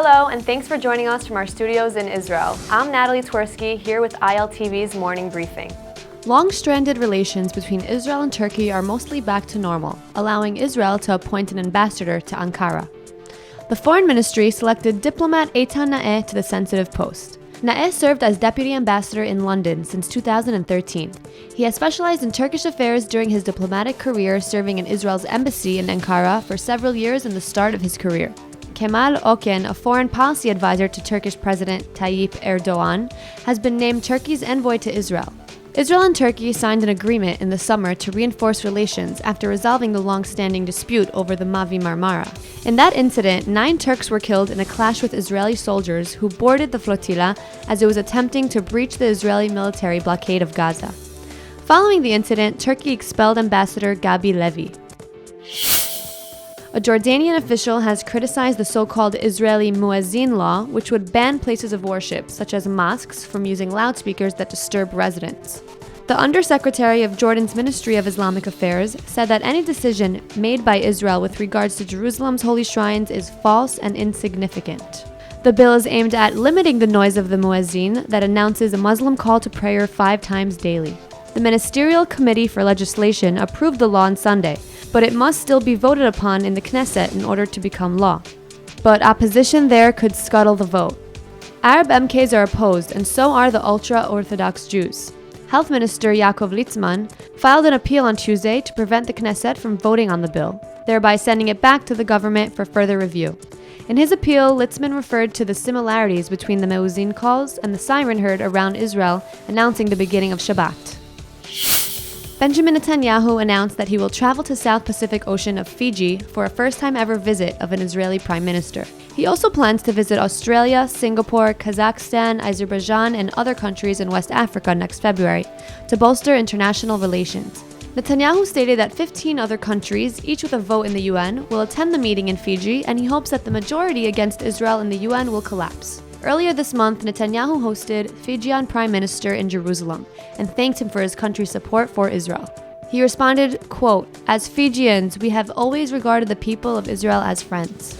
Hello, and thanks for joining us from our studios in Israel. I'm Natalie Twersky, here with ILTV's Morning Briefing. Long-stranded relations between Israel and Turkey are mostly back to normal, allowing Israel to appoint an ambassador to Ankara. The Foreign Ministry selected diplomat Eitan Naeh to the sensitive post. Naeh served as deputy ambassador in London since 2013. He has specialized in Turkish affairs during his diplomatic career, serving in Israel's embassy in Ankara for several years in the start of his career. Kemal Oken, a foreign policy advisor to Turkish President Tayyip Erdogan, has been named Turkey's envoy to Israel. Israel and Turkey signed an agreement in the summer to reinforce relations after resolving the long-standing dispute over the Mavi Marmara. In that incident, 9 Turks were killed in a clash with Israeli soldiers who boarded the flotilla as it was attempting to breach the Israeli military blockade of Gaza. Following the incident, Turkey expelled Ambassador Gabi Levi. A Jordanian official has criticized the so-called Israeli muezzin law, which would ban places of worship, such as mosques, from using loudspeakers that disturb residents. The Undersecretary of Jordan's Ministry of Islamic Affairs said that any decision made by Israel with regards to Jerusalem's holy shrines is false and insignificant. The bill is aimed at limiting the noise of the muezzin that announces a Muslim call to prayer 5 times daily. The Ministerial Committee for Legislation approved the law on Sunday, but it must still be voted upon in the Knesset in order to become law. But opposition there could scuttle the vote. Arab MKs are opposed, and so are the ultra-Orthodox Jews. Health Minister Yaakov Litzman filed an appeal on Tuesday to prevent the Knesset from voting on the bill, thereby sending it back to the government for further review. In his appeal, Litzman referred to the similarities between the muezzin calls and the siren heard around Israel announcing the beginning of Shabbat. Benjamin Netanyahu announced that he will travel to South Pacific Ocean of Fiji for a first-time ever visit of an Israeli prime minister. He also plans to visit Australia, Singapore, Kazakhstan, Azerbaijan, and other countries in West Africa next February to bolster international relations. Netanyahu stated that 15 other countries, each with a vote in the UN, will attend the meeting in Fiji, and he hopes that the majority against Israel in the UN will collapse. Earlier this month, Netanyahu hosted Fijian Prime Minister in Jerusalem and thanked him for his country's support for Israel. He responded, quote, "As Fijians, we have always regarded the people of Israel as friends."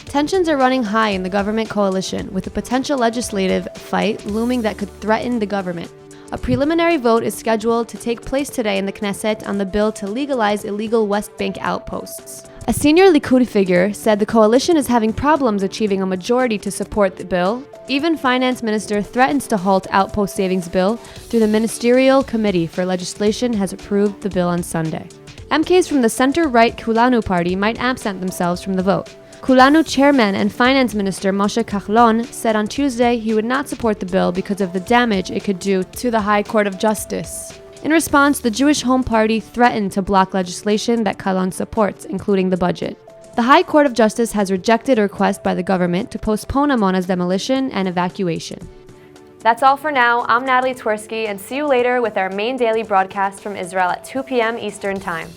Tensions are running high in the government coalition, with a potential legislative fight looming that could threaten the government. A preliminary vote is scheduled to take place today in the Knesset on the bill to legalize illegal West Bank outposts. A senior Likud figure said the coalition is having problems achieving a majority to support the bill. Even Finance Minister threatens to halt outpost-savings bill through the Ministerial Committee for Legislation has approved the bill on Sunday. MKs from the center-right Kulanu party might absent themselves from the vote. Kulanu chairman and finance minister Moshe Kahlon said on Tuesday he would not support the bill because of the damage it could do to the High Court of Justice. In response, the Jewish Home Party threatened to block legislation that Kahlon supports, including the budget. The High Court of Justice has rejected a request by the government to postpone Amona's demolition and evacuation. That's all for now. I'm Natalie Twersky, and see you later with our main daily broadcast from Israel at 2 p.m. Eastern Time.